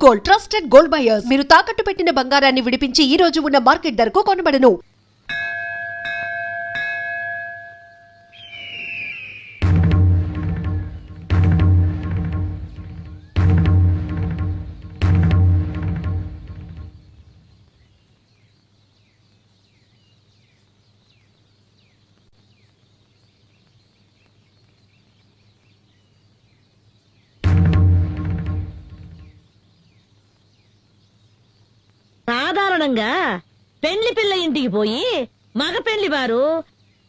Gold, trusted gold buyers. మీరు తాకట్టు పెట్టిన బంగారాన్ని విడిపించి ఈ రోజు ఉన్న మార్కెట్ ధరకు కొనబడను. సాధారణంగా పెళ్లి పిల్ల ఇంటికి పోయి మగ పెళ్లి వారు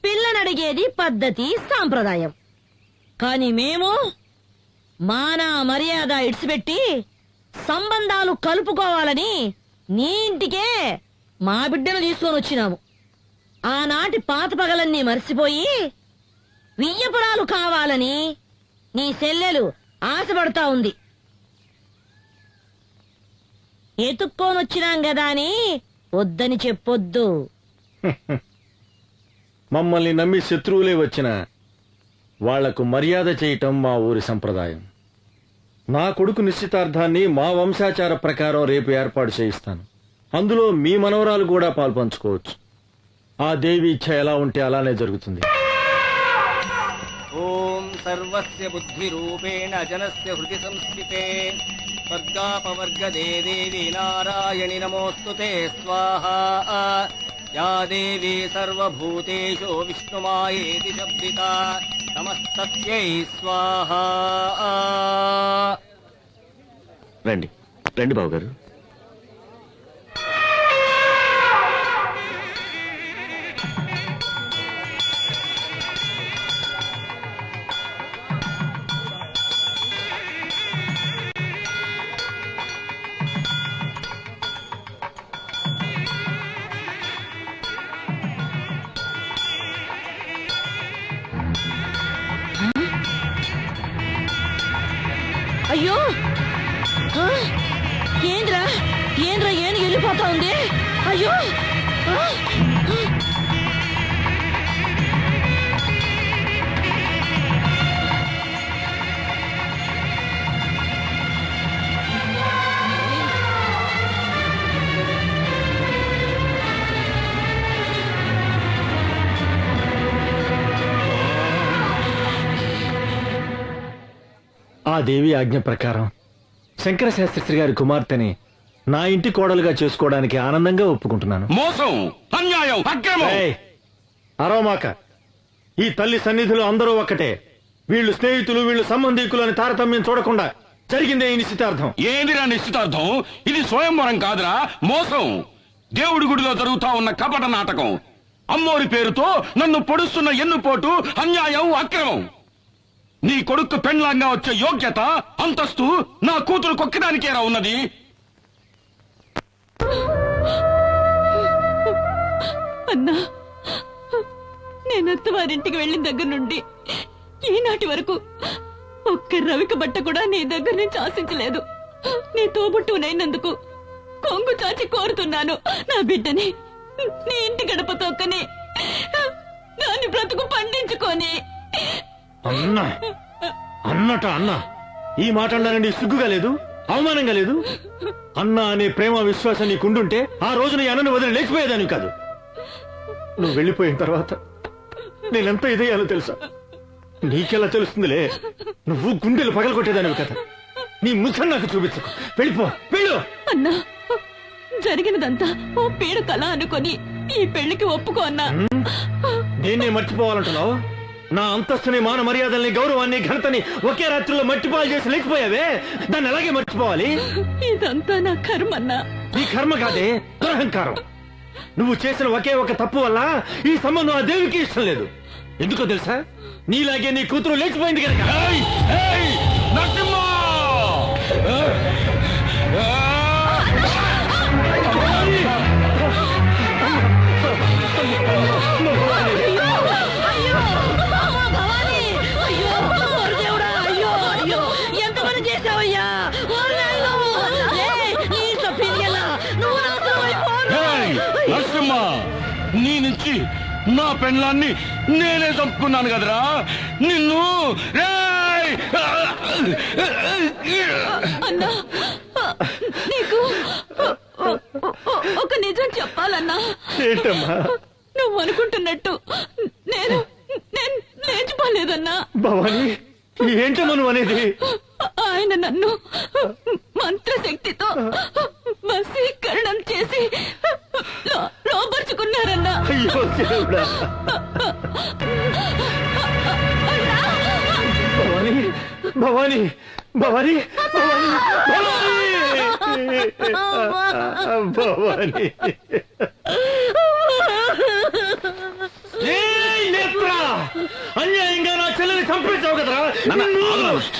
పిల్లనడిగేది పద్ధతి సాంప్రదాయం. కాని మేము మాన మర్యాద ఇడిచిపెట్టి సంబంధాలు కలుపుకోవాలని నీ ఇంటికే మా బిడ్డను తీసుకొని వచ్చినాము. ఆనాటి పాత పగలన్నీ మర్చిపోయి వియ్యపురాలు కావాలని నీ చెల్లెలు ఆశపడతా ఉంది. ఎత్తుక్కోనొచ్చినాం గదా అని వద్దని చెప్పొద్దు. మమ్మల్ని నమ్మి శత్రువులే వచ్చిన వాళ్లకు మర్యాద చేయటం మా ఊరి సంప్రదాయం. నా కొడుకు నిశ్చితార్థాన్ని మా వంశాచార ప్రకారం రేపు ఏర్పాటు చేయిస్తాను. అందులో మీ మనవరాలు కూడా పాల్పంచుకోవచ్చు. ఆ దేవి ఇచ్ఛ ఎలా ఉంటే అలానే జరుగుతుంది. ఓం సర్వస్య బుద్ధి రూపేణ జనస్య హృది సంస్థితే స్వర్గాపవర్గదే దేవి నారాయణి నమోస్తుతే స్వాహా. యా దేవీ సర్వభూతేషు విష్ణుమాయేతి శబ్దితా నమస్తస్యై స్వాహా. రండి రండి బావగారు. అయ్యో ఏంద్రా ఏంద్రా ఏను వెళ్ళిపోతా ఉంది. అయ్యో ఆ దేవి ఆజ్ఞ ప్రకారం శంకర శాస్త్రి గారి కుమార్తెని నా ఇంటి కోడలుగా చేసుకోవడానికి ఆనందంగా ఒప్పుకుంటున్నాను. మోసం, అన్యాయం, అక్రమం. అరవమాక. ఈ తల్లి సన్నిధిలో అందరూ ఒక్కటే. వీళ్ళు స్నేహితులు, వీళ్ళు సంబంధీకులు అని తారతమ్యం చూడకుండా జరిగిందే ఈ నిశ్చితార్థం. ఏందిరా నిశ్చితార్థం? ఇది స్వయంవరం కాదురా, మోసం. దేవుడి గుడిలో జరుగుతా ఉన్న కపట నాటకం. అమ్మోరి పేరుతో నన్ను పొడుస్తున్న ఎన్నుపోటు, అన్యాయం, అక్రమం. నీ కొడుకు పెండ్లాంగా వచ్చే యోగ్యత, అంతస్తు నా కూతురు కొక్కడానికేరా ఉన్నది. అన్నా, నేనత్తవారింటికి వెళ్ళిన దగ్గర నుండి ఈనాటి వరకు ఒక్క రవిక బట్ట కూడా నీ దగ్గర నుంచి ఆశించలేదు. నీ తోబుట్టునైనందుకు కొంగు చాచి కోరుతున్నాను. నా బిడ్డని నీ ఇంటి గడప తొక్కని దాని బ్రతుకు పండించుకొని. అన్నా అన్నట అన్నా, ఈ మాట అన్నానండి సిగ్గుగా లేదు, అవమానంగా లేదు? అన్నా అనే ప్రేమ విశ్వాసం నీకుండుంటే ఆ రోజు నీ అన్నను వదిలి లేచిపోయేదాన్ని కాదు. నువ్వు వెళ్ళిపోయిన తర్వాత నేనెంత ఇదయ్యాలో తెలుసా? నీకెలా తెలుస్తుందిలే. నువ్వు గుండెలు పగలగొట్టేదానివి కదా. నీ ముఖం నాకు చూపించకు. వెళ్ళిపో, వెళ్ళు. అన్నా, జరిగినదంతా ఓ పీడ కళ అనుకొని ఈ పెళ్లికి ఒప్పుకో అన్నా. నేనే మర్చిపోవాలంటున్నావు? నా అంతస్తుని, మాన మర్యాదల్ని, గౌరవాన్ని, ఘనతని ఒకే రాత్రిలో మట్టిపాలు చేసి లేచిపోయావే, దాన్ని అలాగే మర్చిపోవాలి. ఇదంతా నా కర్మన్నా. ఈ కర్మ కాదే, దురహంకారం. నువ్వు చేసిన ఒకే ఒక తప్పు వల్ల ఈ సంబంధం ఆ దేవికి ఇష్టం లేదు. ఎందుకో తెలుసా? నీలాగే నీ కూతురు లేచిపోయింది కనుక. నీ నుంచి నా పెండ్లాన్ని నేనే చంపుకున్నాను కదరా నిన్ను. అన్నా, చెప్పాలన్నా ఏంటమ్మా నువ్వు అనుకుంటున్నట్టు నేను నేను లేచిపోలేదన్నా. భవాని ఏంటమ్మా నువ్వు అనేది? ఆయన నన్ను మంత్రశక్తితో వశీకరణం చేసి లోపరుచుకున్నారన్నా. అయ్యో దేవుడా. భవాని భవాని భవాని భవాని భవాని అన్యాయంగా నా చెల్లెని చంపేశావు కదరా.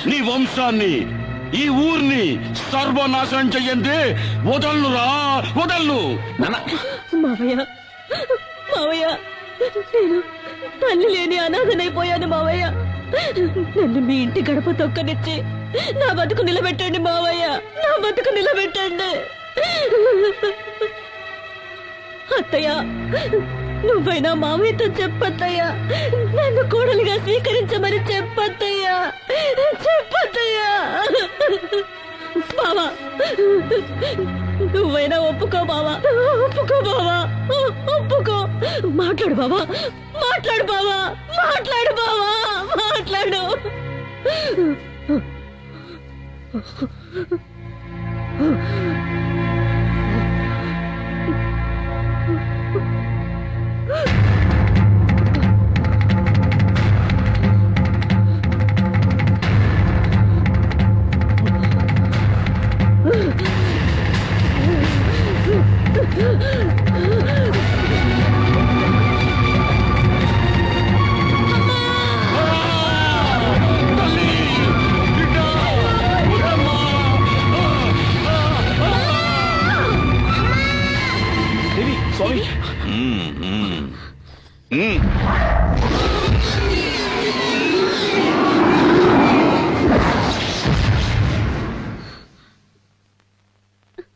నీ వంశాన్ని ఈ ఊర్ని సర్వనాశనం చెయ్యండి. వదల్లురా వదల్లు. మావయ్య మావయ్య నేను తల్లి లేని అనాథనైపోయాను మావయ్య. నన్ను మీ ఇంటి గడప తొక్కనిచ్చి నా బతుకు నిలబెట్టండి మావయ్య. నా బతుకు నిలబెట్టండి. అత్తయ్య నువ్వైనా మావయ్యతో చెప్పత్తయ్యా. నన్ను కోడలిగా స్వీకరించమని చెప్పత్తయ్యా. చెప్పత్తయ్యా. బావా నువ్వైనా ఒప్పుకో బావా. ఒప్పుకో బావా. ఒప్పుకో. మాట్లాడు బావా. మాట్లాడు బావా. మాట్లాడు బావా. మాట్లాడు.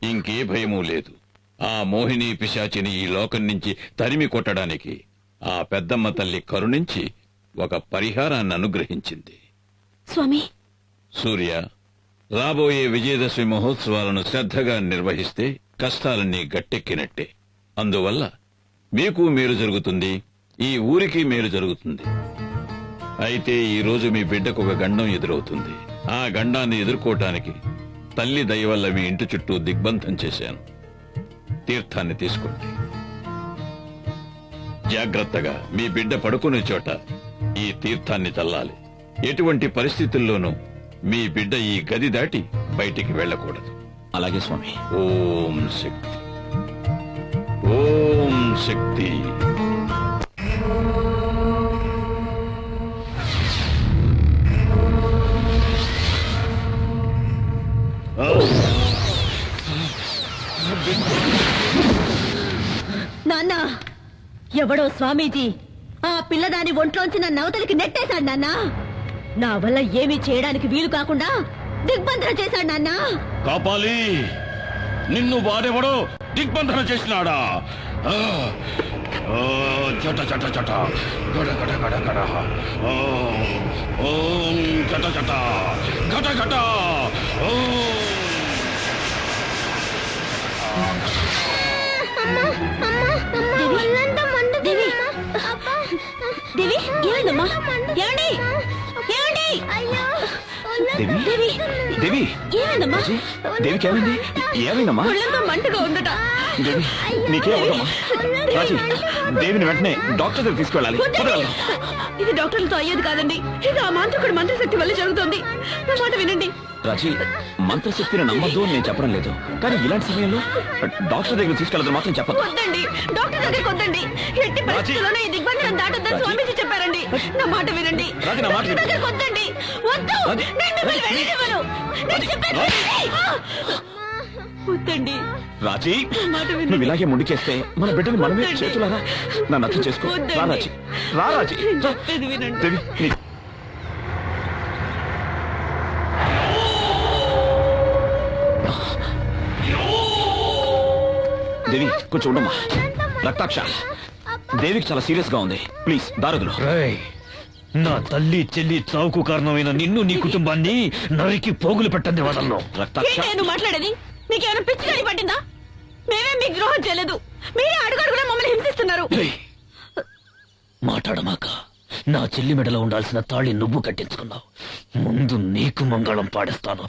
ఇంకే భయమూ లేదు. ఆ మోహిని పిశాచిని ఈ లోకం నుంచి తరిమి కొట్టడానికి ఆ పెద్దమ్మ తల్లి కరుణించి ఒక పరిహారాన్ని అనుగ్రహించింది. స్వామి సూర్య, రాబోయే విజయదశమి మహోత్సవాలను శ్రద్ధగా నిర్వహిస్తే కష్టాలన్నీ గట్టెక్కినట్టే. అందువల్ల మీకు మేలు జరుగుతుంది, ఈ ఊరికి మేలు జరుగుతుంది. అయితే ఈ రోజు మీ బిడ్డకు ఒక గండం ఎదురవుతుంది. ఆ గండాన్ని ఎదుర్కోవటానికి తల్లి దయ వల్ల మీ ఇంటి చుట్టూ దిగ్బంధం చేశాను. తీర్థాన్ని తీసుకోండి. జాగ్రత్తగా మీ బిడ్డ పడుకునే చోట ఈ తీర్థాన్ని చల్లాలి. ఎటువంటి పరిస్థితుల్లోనూ మీ బిడ్డ ఈ గది దాటి బయటికి వెళ్ళకూడదు. అలాగే స్వామి. ఓం శక్తి. ఓం శక్తి. నాన్న ఎవడో స్వామీజీ ఆ పిల్లదాని ఒంట్లోంచి నన్ను అవతలికి నెట్టేశాడు నాన్న. నా వల్ల ఏమీ చేయడానికి వీలు కాకుండా దిగ్బంధన చేశాడు నాన్న. కాపాలి, నిన్ను వాడెవడో దిగ్బంధన చేసినాడా? ఆ, ఆ, చట చట చట గడ గడ గడ గడ. ఓం చట చట గట గట. దేవి దేవి ఏమైందమ్మా? ఏమండి ఏమండి? దేవి దేవి దేవి ఏమైందమ్మా? దేవికి ఏమైంది? ఏమైందమ్మా? ఒళ్ళంతా మంటగా ఉందట. దేవి నీకే అవదమ్మా? రాజీ, దేవిని వెంటనే డాక్టర్ దగ్గర తీసుకెళ్ళాలి. వద్దండి. ఇది డాక్టర్లతో అయ్యేది కాదండి. ఇది ఆ మాంత్రికుడు మంత్రశక్తి వల్ల జరుగుతుంది. నా మాట వినండి. రాజీ, మంత్రశక్తిని నమ్మద్దు అని నేను చెప్పడం లేదు, కానీ ఇలాంటి సమయంలో డాక్టర్ దగ్గర తీసుకెళ్ళదు మాత్రం చెప్పదు. వద్దండి, డాక్టర్ దగ్గరికి వద్దండి. ఎట్టి పరిస్థితుల్లోనూ ఈ దిగ్బంధనం దాటొద్దని స్వామీజీ చెప్పారండి. నా మాట వినండి. రాజీ, నా మాట డాక్టర్ దగ్గరికి వద్దండి. వద్దు. రాజీ, నేను మిమ్మల్ని వెళ్ళనివ్వను. నేను చెప్పేది వినండి. వద్దండి. రాజీ, మాట వినండి. నువ్వు ఇలాగే ముందుకేస్తే మన బిడ్డని మనమే వద్దండి. చేతులారా నన్ను అర్థం చేసుకో. వద్దండి. రా రాజీ, రా రాజీ. నేను చెప్పేది వినండి. దేవి దేవి కొంచెం ఉండమ్మా. రక్తాక్ష, దేవికి చాలా సీరియస్ గా ఉంది. ప్లీజ్ దారదులు. నా తల్లి చెల్లి చావుకు కారణమైన నిన్ను నీ కుటుంబాన్ని నరికి పోగులు పెట్టండి వదలను. రక్తాక్ష, ఏంటి నువ్వు మాట్లాడేది? నీకేమైనా పిచ్చి దాడి పట్టిందా? మేమేం మీకు ద్రోహం చేయలేదు. మీరే అడుగడుగునా మమ్మల్ని హింసిస్తున్నారు. మాట్లాడమాక. నా చెల్లి మెడలో ఉండాల్సిన తాళి నువ్వు కట్టించుకున్నావు. ముందు నీకు మంగళం పాడిస్తాను.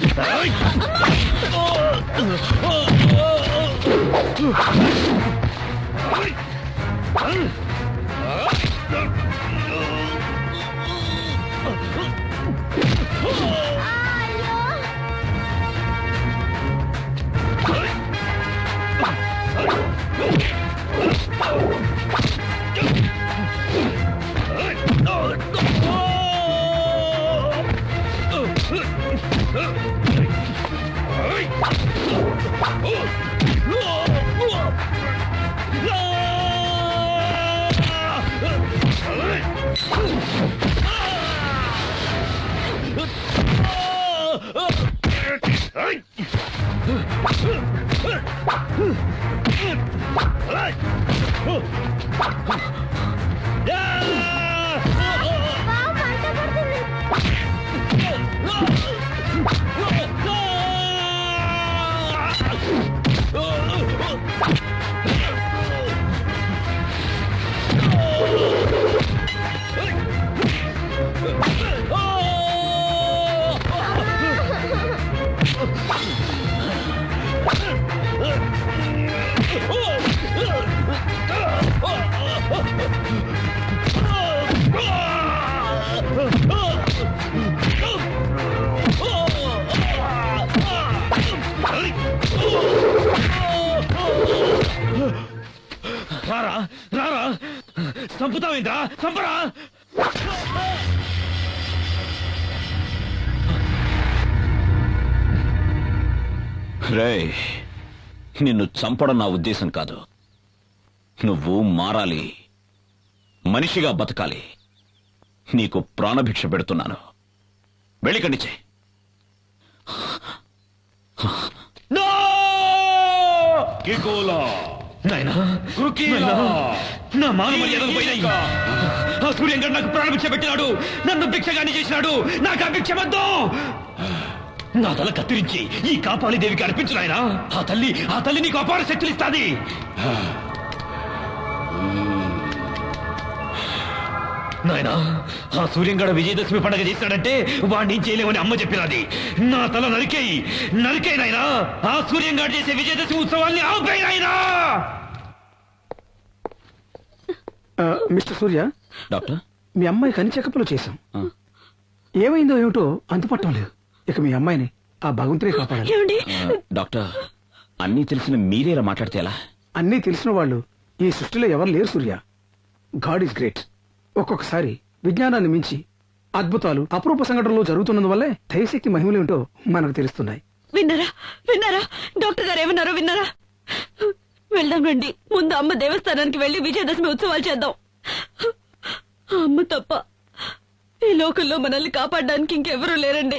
రారా రారా, చంపుతావేంద్రా, చంపరా. రేయ్, నిన్ను చంపడం నా ఉద్దేశం కాదు. నువ్వు మారాలి, మనిషిగా బతకాలి. నీకు ప్రాణభిక్ష పెడుతున్నాను. వెళ్ళికండిచే. నా మానవ మర్యాదలు పోయినాయి. ఆ సూర్యంగా నాకు ప్రాణభిక్ష పెట్టినాడు, నన్ను భిక్షగాని చేసినాడు. నాకు ఆ భిక్ష వద్దు. నా తల కత్తిరించి ఈ కాపాలి దేవికి అర్పించు నాయనా. ఆ తల్లి నీకు అపార శక్తులు ఇస్తాది. నాయనా, ఆ సూర్యంగడ విజయదశమి పండుగ చేస్తాడంటే వాడిని చేయలేమని అమ్మ చెప్పినది. నా తల నరికేయి నాయనా. ఆ సూర్యంగాడు చేసే విజయదశమి ఉత్సవాన్ని ఆపేయి నాయనా. మిస్టర్ సూర్య, డాక్టర్, మీ అమ్మాయికి అన్ని చెకప్లు చేశాం. ఏమైందో ఏమిటో అంతుపట్టం లేదు. ఇక మీ అమ్మాయిని ఆ భగవంతుడే కాపాడాలి. ఏమండి? డాక్టర్, అన్నీ తెలిసిన మీరే ఇలా మాట్లాడితే ఎలా? అన్నీ తెలిసిన వాళ్ళు ఈ సృష్టిలో ఎవరు లేరు సూర్య. God is great. ఒక్కొక్కసారి విజ్ఞానాన్ని మించి అద్భుతాలు అపరూప సంఘటనలు జరుగుతున్నందువల్లే దైవశక్తి మహిమలేమిటో మనకు తెలుస్తున్నాయి. విన్నారా డాక్టర్ గారు ఏమన్నారో విన్నారా? వెళ్దాం రండి. ముందు అమ్మ దేవస్థానానికి వెళ్లి విజయదశమి ఉత్సవాలు చేద్దాం. అమ్మ తప్ప ఈ లోకంలో మనల్ని కాపాడడానికి ఇంకెవరూ లేరండి.